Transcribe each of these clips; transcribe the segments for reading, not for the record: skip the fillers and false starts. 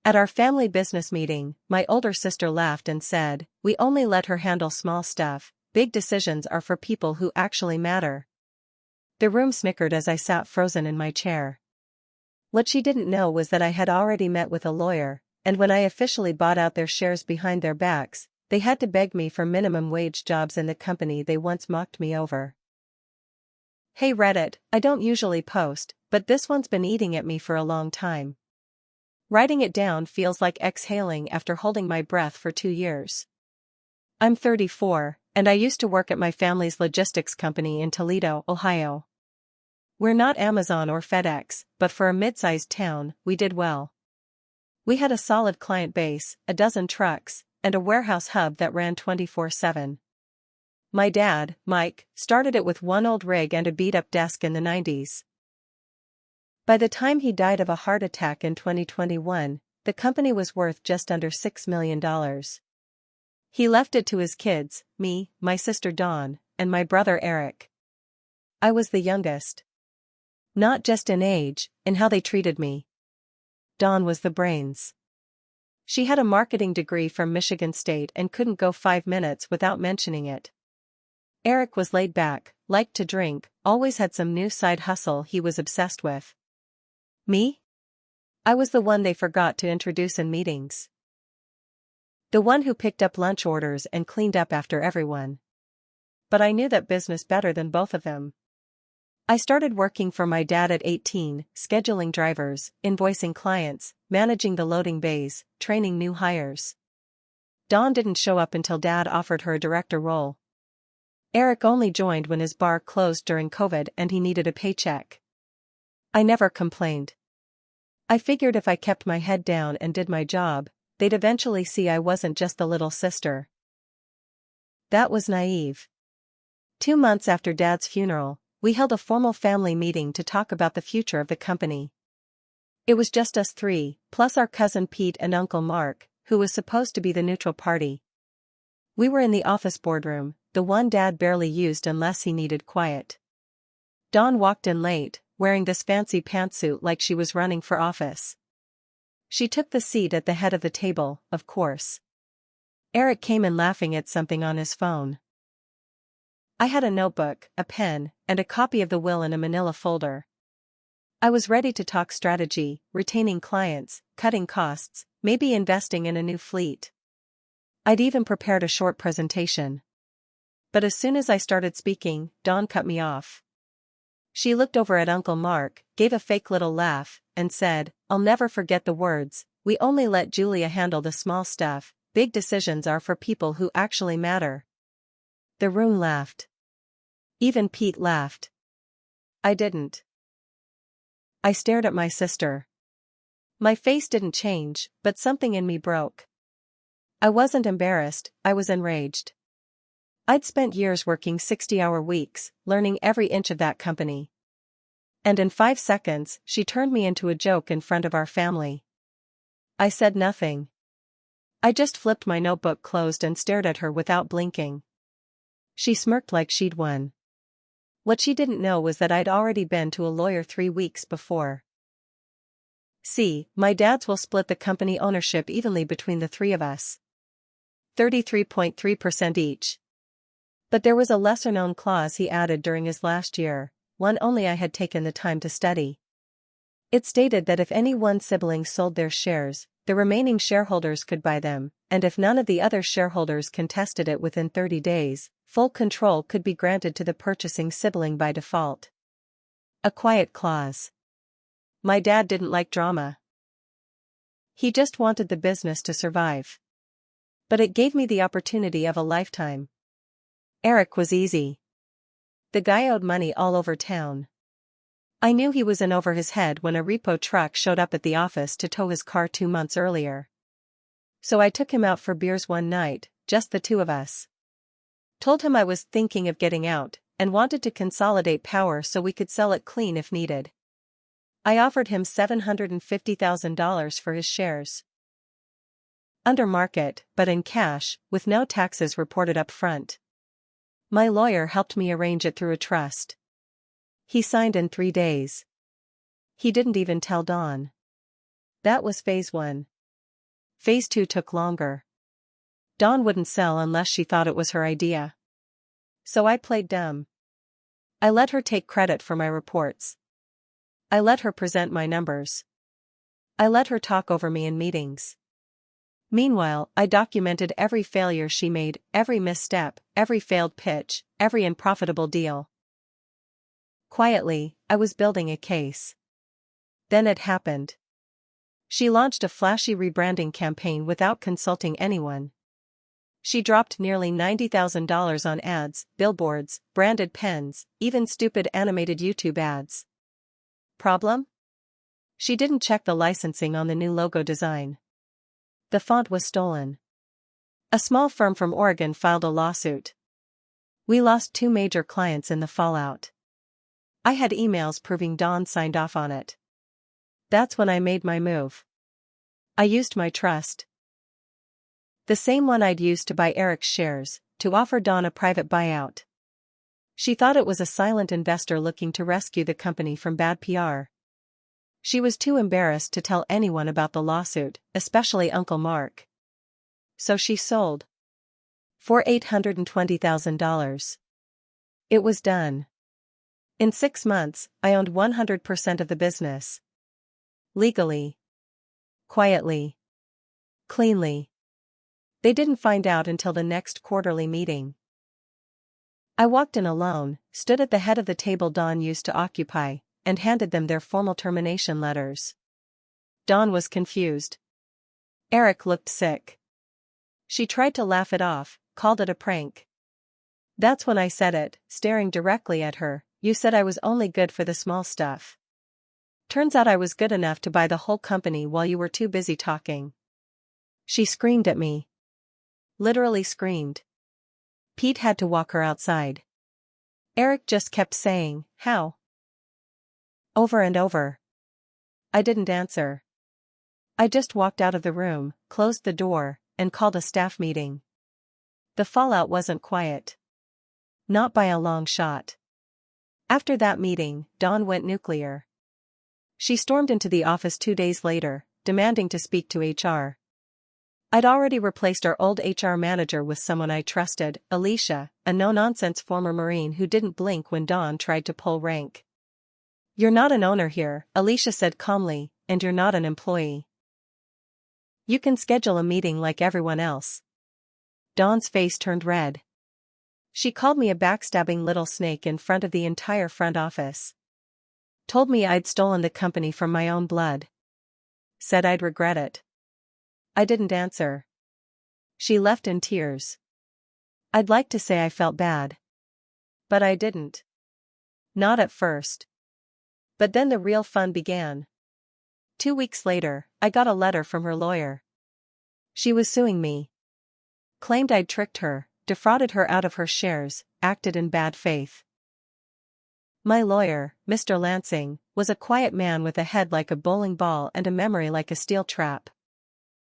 At our family business meeting, my older sister laughed and said, "We only let her handle small stuff, big decisions are for people who actually matter." The room snickered as I sat frozen in my chair. What she didn't know was that I had already met with a lawyer, and when I officially bought out their shares behind their backs, they had to beg me for minimum wage jobs in the company they once mocked me over. Hey Reddit, I don't usually post, but this one's been eating at me for a long time. Writing it down feels like exhaling after holding my breath for 2 years. I'm 34, and I used to work at my family's logistics company in Toledo, Ohio. We're not Amazon or FedEx, but for a mid-sized town, we did well. We had a solid client base, a dozen trucks, and a warehouse hub that ran 24/7. My dad, Mike, started it with one old rig and a beat-up desk in the 90s. By the time he died of a heart attack in 2021, the company was worth just under $6 million. He left it to his kids, me, my sister Dawn, and my brother Eric. I was the youngest. Not just in age, in how they treated me. Dawn was the brains. She had a marketing degree from Michigan State and couldn't go 5 minutes without mentioning it. Eric was laid back, liked to drink, always had some new side hustle he was obsessed with. Me? I was the one they forgot to introduce in meetings. The one who picked up lunch orders and cleaned up after everyone. But I knew that business better than both of them. I started working for my dad at 18, scheduling drivers, invoicing clients, managing the loading bays, training new hires. Dawn didn't show up until Dad offered her a director role. Eric only joined when his bar closed during COVID and he needed a paycheck. I never complained. I figured if I kept my head down and did my job, they'd eventually see I wasn't just the little sister. That was naive. 2 months after Dad's funeral, we held a formal family meeting to talk about the future of the company. It was just us 3, plus our cousin Pete and Uncle Mark, who was supposed to be the neutral party. We were in the office boardroom, the one Dad barely used unless he needed quiet. Dawn walked in late, wearing this fancy pantsuit like she was running for office. She took the seat at the head of the table, of course. Eric came in laughing at something on his phone. I had a notebook, a pen, and a copy of the will in a manila folder. I was ready to talk strategy, retaining clients, cutting costs, maybe investing in a new fleet. I'd even prepared a short presentation. But as soon as I started speaking, Dawn cut me off. She looked over at Uncle Mark, gave a fake little laugh, and said, "I'll never forget the words, we only let Julia handle the small stuff, big decisions are for people who actually matter." The room laughed. Even Pete laughed. I didn't. I stared at my sister. My face didn't change, but something in me broke. I wasn't embarrassed, I was enraged. I'd spent years working 60-hour weeks, learning every inch of that company. And in 5 seconds, she turned me into a joke in front of our family. I said nothing. I just flipped my notebook closed and stared at her without blinking. She smirked like she'd won. What she didn't know was that I'd already been to a lawyer 3 weeks before. See, my dads will split the company ownership evenly between the 3 of us. 33.3% each. But there was a lesser-known clause he added during his last year, one only I had taken the time to study. It stated that if any one sibling sold their shares, the remaining shareholders could buy them, and if none of the other shareholders contested it within 30 days, full control could be granted to the purchasing sibling by default. A quiet clause. My dad didn't like drama. He just wanted the business to survive. But it gave me the opportunity of a lifetime. Eric was easy. The guy owed money all over town. I knew he was in over his head when a repo truck showed up at the office to tow his car 2 months earlier. So I took him out for beers one night, just the 2 of us. Told him I was thinking of getting out, and wanted to consolidate power so we could sell it clean if needed. I offered him $750,000 for his shares. Under market, but in cash, with no taxes reported up front. My lawyer helped me arrange it through a trust. He signed in 3 days. He didn't even tell Dawn. That was phase 1. Phase 2 took longer. Dawn wouldn't sell unless she thought it was her idea. So I played dumb. I let her take credit for my reports. I let her present my numbers. I let her talk over me in meetings. Meanwhile, I documented every failure she made, every misstep, every failed pitch, every unprofitable deal. Quietly, I was building a case. Then it happened. She launched a flashy rebranding campaign without consulting anyone. She dropped nearly $90,000 on ads, billboards, branded pens, even stupid animated YouTube ads. Problem? She didn't check the licensing on the new logo design. The font was stolen. A small firm from Oregon filed a lawsuit. We lost 2 major clients in the fallout. I had emails proving Dawn signed off on it. That's when I made my move. I used my trust. The same one I'd used to buy Eric's shares, to offer Dawn a private buyout. She thought it was a silent investor looking to rescue the company from bad PR. She was too embarrassed to tell anyone about the lawsuit, especially Uncle Mark. So she sold. For $820,000. It was done. In 6 months, I owned 100% of the business. Legally. Quietly. Cleanly. They didn't find out until the next quarterly meeting. I walked in alone, stood at the head of the table Dawn used to occupy, and handed them their formal termination letters. Dawn was confused. Eric looked sick. She tried to laugh it off, called it a prank. That's when I said it, staring directly at her, "You said I was only good for the small stuff. Turns out I was good enough to buy the whole company while you were too busy talking." She screamed at me. Literally screamed. Pete had to walk her outside. Eric just kept saying, "How?" Over and over. I didn't answer. I just walked out of the room, closed the door, and called a staff meeting. The fallout wasn't quiet. Not by a long shot. After that meeting, Dawn went nuclear. She stormed into the office 2 days later, demanding to speak to HR. I'd already replaced our old HR manager with someone I trusted, Alicia, a no-nonsense former Marine who didn't blink when Dawn tried to pull rank. "You're not an owner here," Alicia said calmly, "and you're not an employee. You can schedule a meeting like everyone else." Dawn's face turned red. She called me a backstabbing little snake in front of the entire front office. Told me I'd stolen the company from my own blood. Said I'd regret it. I didn't answer. She left in tears. I'd like to say I felt bad. But I didn't. Not at first. But then the real fun began. 2 weeks later, I got a letter from her lawyer. She was suing me. Claimed I'd tricked her, defrauded her out of her shares, acted in bad faith. My lawyer, Mr. Lansing, was a quiet man with a head like a bowling ball and a memory like a steel trap.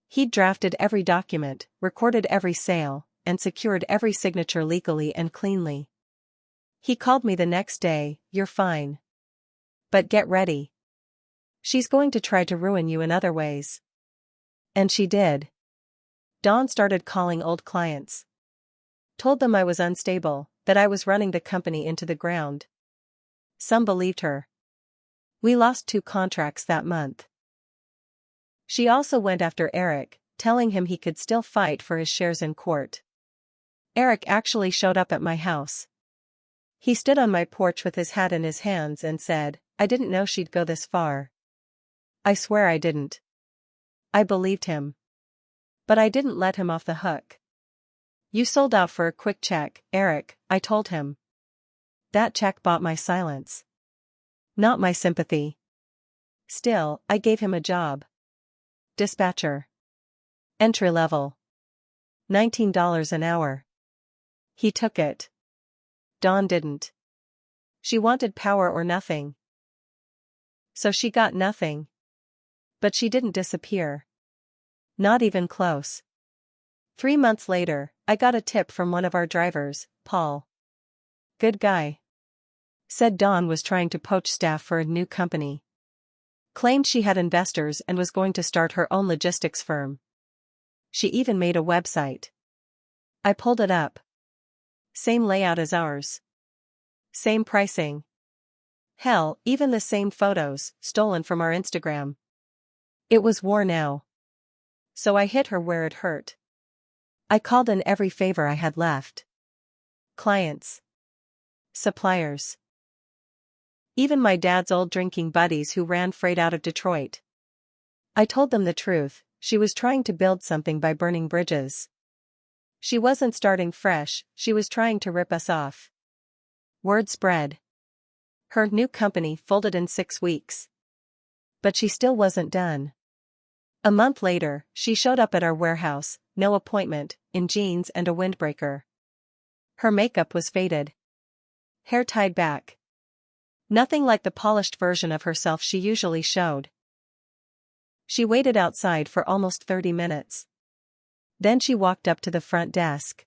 He'd drafted every document, recorded every sale, and secured every signature legally and cleanly. He called me the next day, "You're fine. But get ready. She's going to try to ruin you in other ways." And she did. Dawn started calling old clients. Told them I was unstable, that I was running the company into the ground. Some believed her. We lost 2 contracts that month. She also went after Eric, telling him he could still fight for his shares in court. Eric actually showed up at my house. He stood on my porch with his hat in his hands and said, "I didn't know she'd go this far." I swear I didn't. I believed him. But I didn't let him off the hook. "You sold out for a quick check, Eric," I told him. That check bought my silence. Not my sympathy. Still, I gave him a job. Dispatcher. Entry level. $19 an hour. He took it. Dawn didn't. She wanted power or nothing. So she got nothing. But she didn't disappear. Not even close. 3 months later, I got a tip from one of our drivers, Paul. Good guy. Said Dawn was trying to poach staff for a new company. Claimed she had investors and was going to start her own logistics firm. She even made a website. I pulled it up. Same layout as ours. Same pricing. Hell, even the same photos, stolen from our Instagram. It was war now. So I hit her where it hurt. I called in every favor I had left. Clients. Suppliers. Even my dad's old drinking buddies who ran freight out of Detroit. I told them the truth, she was trying to build something by burning bridges. She wasn't starting fresh, she was trying to rip us off. Word spread. Her new company folded in 6 weeks. But she still wasn't done. A month later, she showed up at our warehouse, no appointment, in jeans and a windbreaker. Her makeup was faded. Hair tied back. Nothing like the polished version of herself she usually showed. She waited outside for almost 30 minutes. Then she walked up to the front desk.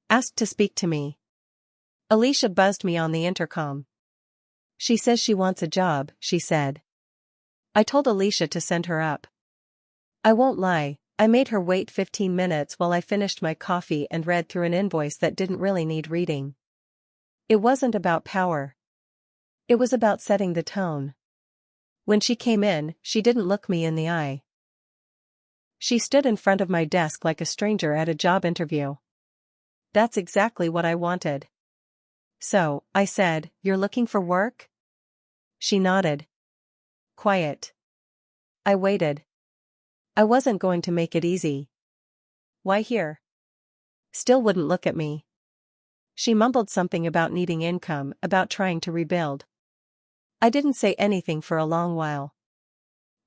Asked to speak to me. Alicia buzzed me on the intercom. She says she wants a job, she said. I told Alicia to send her up. I won't lie, I made her wait 15 minutes while I finished my coffee and read through an invoice that didn't really need reading. It wasn't about power. It was about setting the tone. When she came in, she didn't look me in the eye. She stood in front of my desk like a stranger at a job interview. That's exactly what I wanted. So, I said, "You're looking for work?" She nodded. Quiet. I waited. I wasn't going to make it easy. Why here? Still wouldn't look at me. She mumbled something about needing income, about trying to rebuild. I didn't say anything for a long while.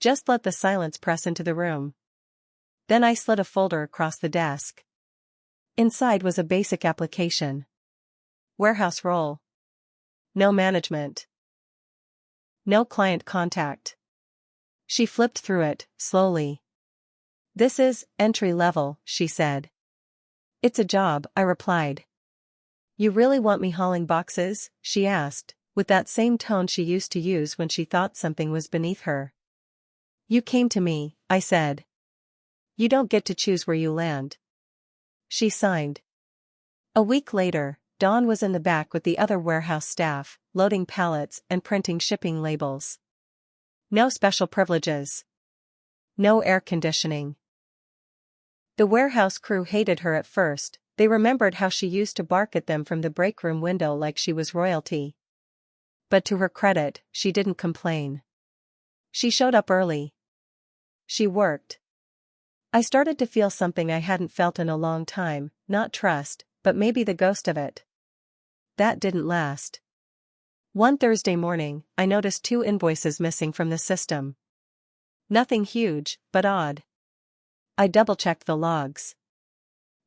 Just let the silence press into the room. Then I slid a folder across the desk. Inside was a basic application. Warehouse role. No management. No client contact. She flipped through it, slowly. This is entry level, she said. It's a job, I replied. You really want me hauling boxes? She asked, with that same tone she used to use when she thought something was beneath her. You came to me, I said. You don't get to choose where you land. She signed. A week later, Dawn was in the back with the other warehouse staff, loading pallets and printing shipping labels. No special privileges. No air conditioning. The warehouse crew hated her at first, they remembered how she used to bark at them from the break room window like she was royalty. But to her credit, she didn't complain. She showed up early. She worked. I started to feel something I hadn't felt in a long time, not trust, but maybe the ghost of it. That didn't last. One Thursday morning, I noticed 2 invoices missing from the system. Nothing huge, but odd. I double-checked the logs.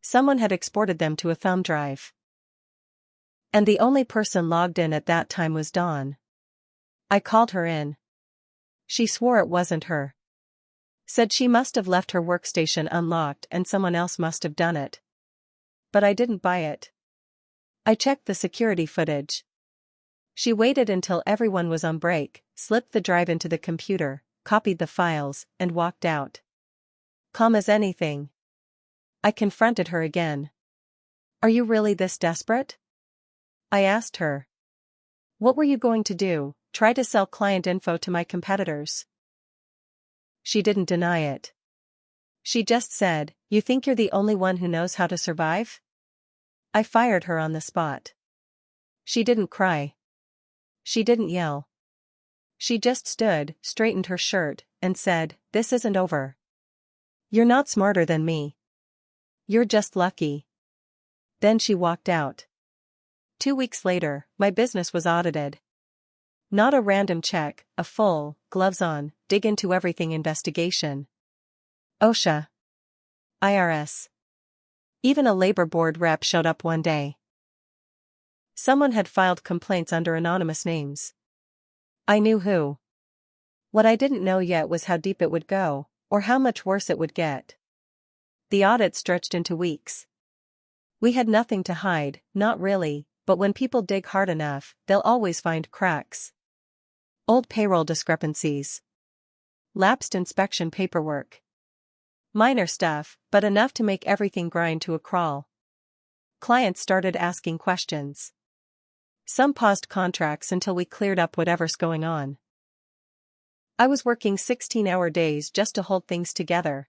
Someone had exported them to a thumb drive. And the only person logged in at that time was Dawn. I called her in. She swore it wasn't her. Said she must have left her workstation unlocked and someone else must have done it. But I didn't buy it. I checked the security footage. She waited until everyone was on break, slipped the drive into the computer, copied the files, and walked out. Calm as anything. I confronted her again. Are you really this desperate? I asked her. What were you going to do, try to sell client info to my competitors? She didn't deny it. She just said, you think you're the only one who knows how to survive? I fired her on the spot. She didn't cry. She didn't yell. She just stood, straightened her shirt, and said, this isn't over. You're not smarter than me. You're just lucky. Then she walked out. 2 weeks later, my business was audited. Not a random check, a full, gloves on, dig into everything investigation. OSHA. IRS. Even a labor board rep showed up one day. Someone had filed complaints under anonymous names. I knew who. What I didn't know yet was how deep it would go, or how much worse it would get. The audit stretched into weeks. We had nothing to hide, not really, but when people dig hard enough, they'll always find cracks. Old payroll discrepancies. Lapsed inspection paperwork. Minor stuff, but enough to make everything grind to a crawl. Clients started asking questions. Some paused contracts until we cleared up whatever's going on. I was working 16-hour days just to hold things together.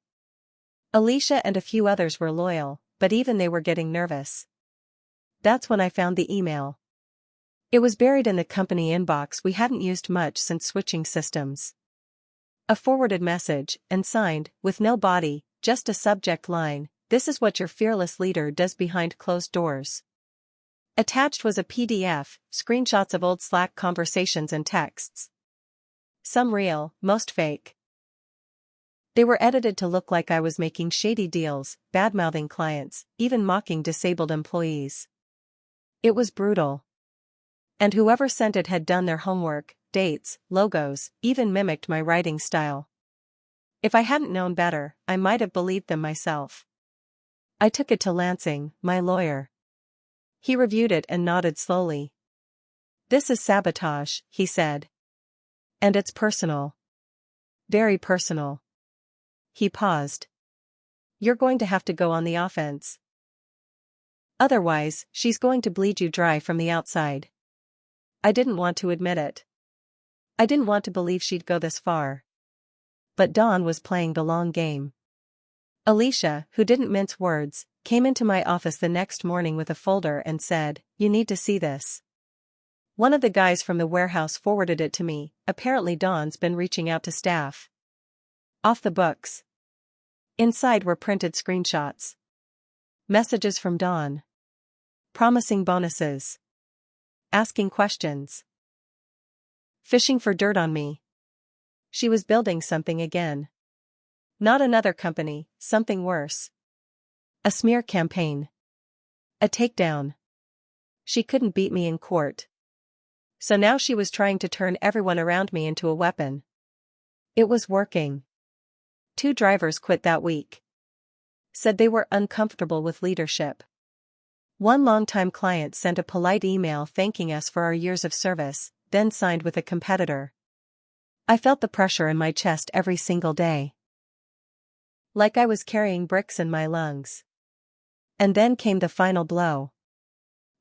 Alicia and a few others were loyal, but even they were getting nervous. That's when I found the email. It was buried in the company inbox we hadn't used much since switching systems. A forwarded message, and signed, with no body, just a subject line, "This is what your fearless leader does behind closed doors." Attached was a PDF, screenshots of old Slack conversations and texts. Some real, most fake. They were edited to look like I was making shady deals, bad-mouthing clients, even mocking disabled employees. It was brutal. And whoever sent it had done their homework, dates, logos, even mimicked my writing style. If I hadn't known better, I might have believed them myself. I took it to Lansing, my lawyer. He reviewed it and nodded slowly. "This is sabotage," he said. "And it's personal. Very personal." He paused. "You're going to have to go on the offense. Otherwise, she's going to bleed you dry from the outside." I didn't want to admit it. I didn't want to believe she'd go this far. But Dawn was playing the long game. Alicia, who didn't mince words, came into my office the next morning with a folder and said, "You need to see this." One of the guys from the warehouse forwarded it to me. Apparently Dawn's been reaching out to staff. Off the books. Inside were printed screenshots. Messages from Dawn. Promising bonuses. Asking questions. Fishing for dirt on me. She was building something again. Not another company, something worse. A smear campaign. A takedown. She couldn't beat me in court. So now she was trying to turn everyone around me into a weapon. It was working. 2 drivers quit that week. Said they were uncomfortable with leadership. One longtime client sent a polite email thanking us for our years of service, then signed with a competitor. I felt the pressure in my chest every single day. Like I was carrying bricks in my lungs. And then came the final blow.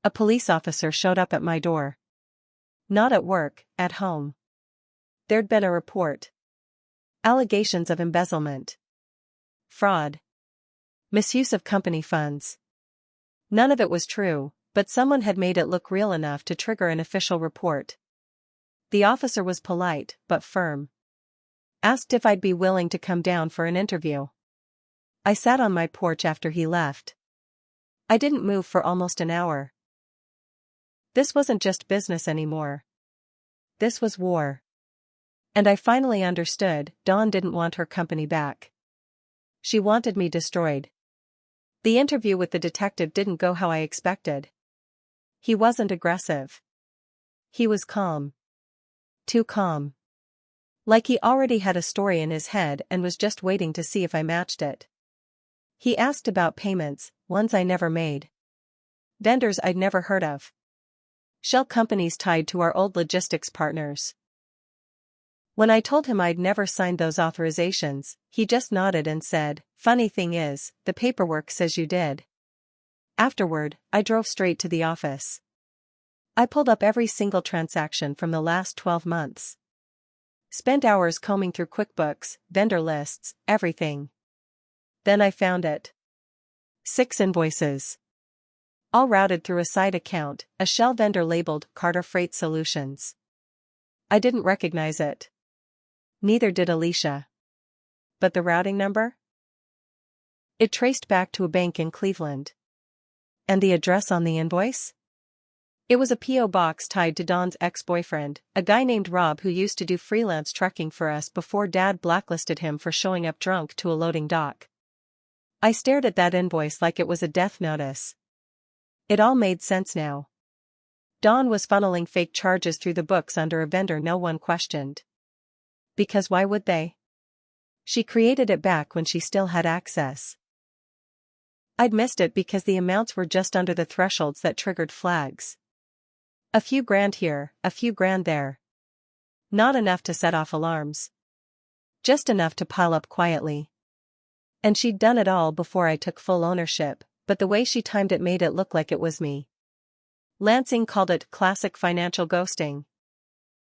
A police officer showed up at my door. Not at work, at home. There'd been a report. Allegations of embezzlement. Fraud. Misuse of company funds. None of it was true, but someone had made it look real enough to trigger an official report. The officer was polite, but firm. Asked if I'd be willing to come down for an interview. I sat on my porch after he left. I didn't move for almost an hour. This wasn't just business anymore. This was war. And I finally understood, Dawn didn't want her company back. She wanted me destroyed. The interview with the detective didn't go how I expected. He wasn't aggressive. He was calm. Too calm. Like he already had a story in his head and was just waiting to see if I matched it. He asked about payments, ones I never made. Vendors I'd never heard of. Shell companies tied to our old logistics partners. When I told him I'd never signed those authorizations, he just nodded and said, "Funny thing is, the paperwork says you did." Afterward, I drove straight to the office. I pulled up every single transaction from the last 12 months. Spent hours combing through QuickBooks, vendor lists, everything. Then I found it. 6 invoices. All routed through a side account, a Shell vendor labeled Carter Freight Solutions. I didn't recognize it. Neither did Alicia. But the routing number? It traced back to a bank in Cleveland. And the address on the invoice? It was a P.O. box tied to Dawn's ex-boyfriend, a guy named Rob who used to do freelance trucking for us before Dad blacklisted him for showing up drunk to a loading dock. I stared at that invoice like it was a death notice. It all made sense now. Dawn was funneling fake charges through the books under a vendor no one questioned. Because why would they? She created it back when she still had access. I'd missed it because the amounts were just under the thresholds that triggered flags. A few grand here, a few grand there. Not enough to set off alarms. Just enough to pile up quietly. And she'd done it all before I took full ownership, but the way she timed it made it look like it was me. Lansing called it classic financial ghosting.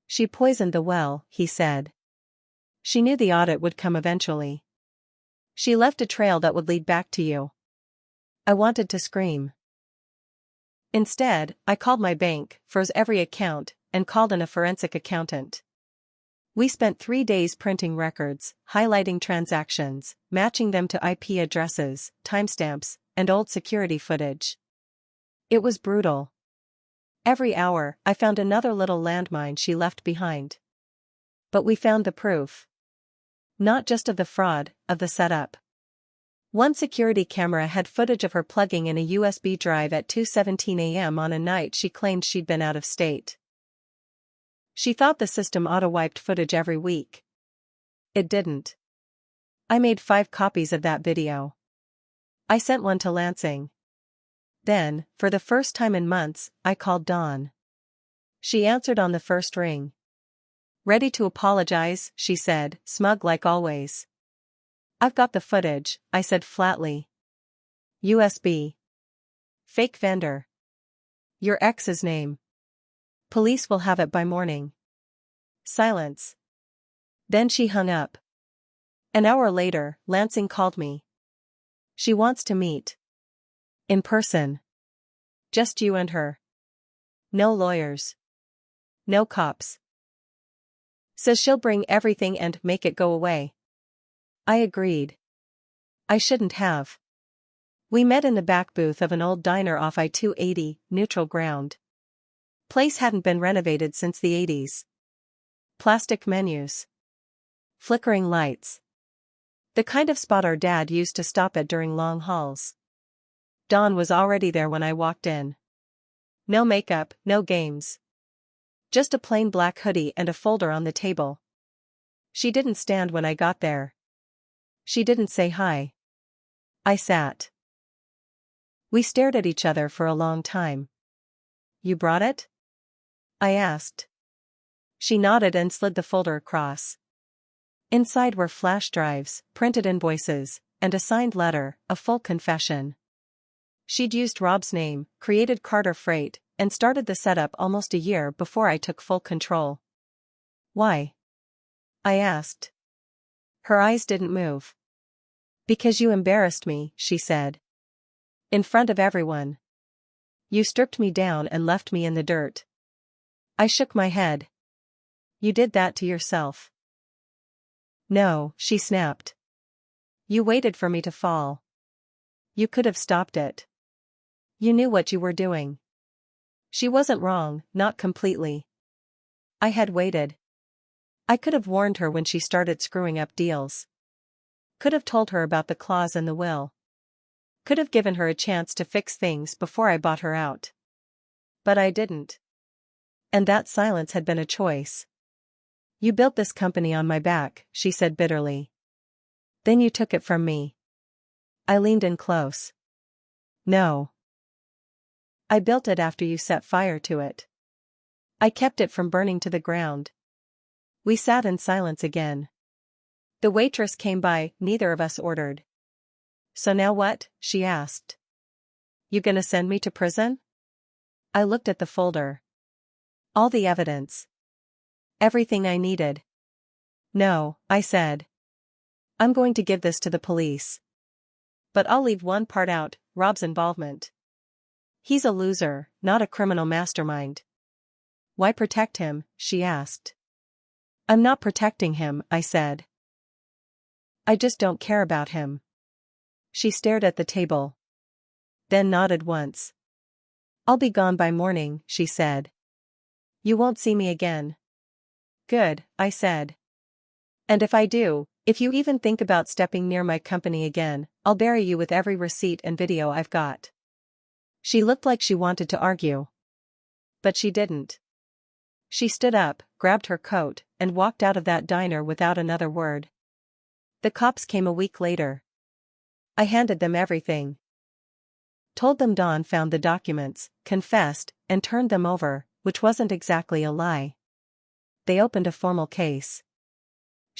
She poisoned the well, he said. She knew the audit would come eventually. She left a trail that would lead back to you. I wanted to scream. Instead, I called my bank, froze every account, and called in a forensic accountant. We spent 3 days printing records, highlighting transactions, matching them to IP addresses, timestamps, and old security footage. It was brutal. Every hour, I found another little landmine she left behind. But we found the proof. Not just of the fraud, of the setup. One security camera had footage of her plugging in a USB drive at 2:17 a.m. on a night she claimed she'd been out of state. She thought the system auto-wiped footage every week. It didn't. I made 5 copies of that video. I sent one to Lansing. Then, for the first time in months, I called Dawn. She answered on the first ring. Ready to apologize, she said, smug like always. I've got the footage, I said flatly. USB. Fake vendor. Your ex's name. Police will have it by morning. Silence. Then she hung up. An hour later, Lansing called me. She wants to meet. In person. Just you and her. No lawyers. No cops. Says she'll bring everything and make it go away. I agreed. I shouldn't have. We met in the back booth of an old diner off I-280, neutral ground. Place hadn't been renovated since the 80s. Plastic menus. Flickering lights. The kind of spot our dad used to stop at during long hauls. Dawn was already there when I walked in. No makeup, no games. Just a plain black hoodie and a folder on the table. She didn't stand when I got there. She didn't say hi. I sat. We stared at each other for a long time. You brought it? I asked. She nodded and slid the folder across. Inside were flash drives, printed invoices, and a signed letter, a full confession. She'd used Rob's name, created Carter Freight, and started the setup almost a year before I took full control. Why? I asked. Her eyes didn't move. Because you embarrassed me, she said. In front of everyone. You stripped me down and left me in the dirt. I shook my head. You did that to yourself. No, she snapped. You waited for me to fall. You could have stopped it. You knew what you were doing. She wasn't wrong, not completely. I had waited. I could have warned her when she started screwing up deals. Could have told her about the clause in the will. Could have given her a chance to fix things before I bought her out. But I didn't. And that silence had been a choice. You built this company on my back, she said bitterly. Then you took it from me. I leaned in close. No. I built it after you set fire to it. I kept it from burning to the ground. We sat in silence again. The waitress came by, neither of us ordered. So now what? She asked. You gonna send me to prison? I looked at the folder. All the evidence. Everything I needed. No, I said. I'm going to give this to the police. But I'll leave one part out, Rob's involvement. He's a loser, not a criminal mastermind. Why protect him? She asked. I'm not protecting him, I said. I just don't care about him. She stared at the table. Then nodded once. I'll be gone by morning, she said. You won't see me again. Good, I said. And if I do, if you even think about stepping near my company again, I'll bury you with every receipt and video I've got. She looked like she wanted to argue. But she didn't. She stood up, grabbed her coat, and walked out of that diner without another word. The cops came a week later. I handed them everything. Told them Dawn found the documents, confessed, and turned them over, which wasn't exactly a lie. They opened a formal case.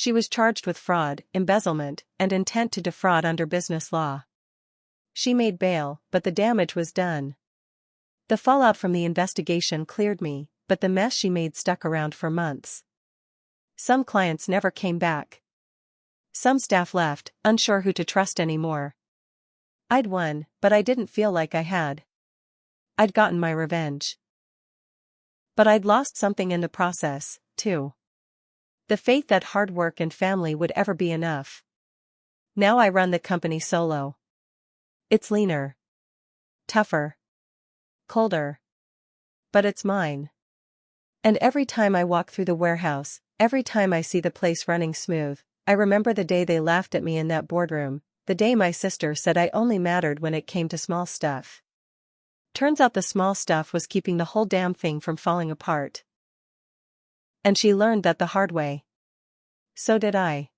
She was charged with fraud, embezzlement, and intent to defraud under business law. She made bail, but the damage was done. The fallout from the investigation cleared me, but the mess she made stuck around for months. Some clients never came back. Some staff left, unsure who to trust anymore. I'd won, but I didn't feel like I had. I'd gotten my revenge. But I'd lost something in the process, too. The faith that hard work and family would ever be enough. Now I run the company solo. It's leaner. Tougher. Colder. But it's mine. And every time I walk through the warehouse, every time I see the place running smooth, I remember the day they laughed at me in that boardroom, the day my sister said I only mattered when it came to small stuff. Turns out the small stuff was keeping the whole damn thing from falling apart. And she learned that the hard way. So did I.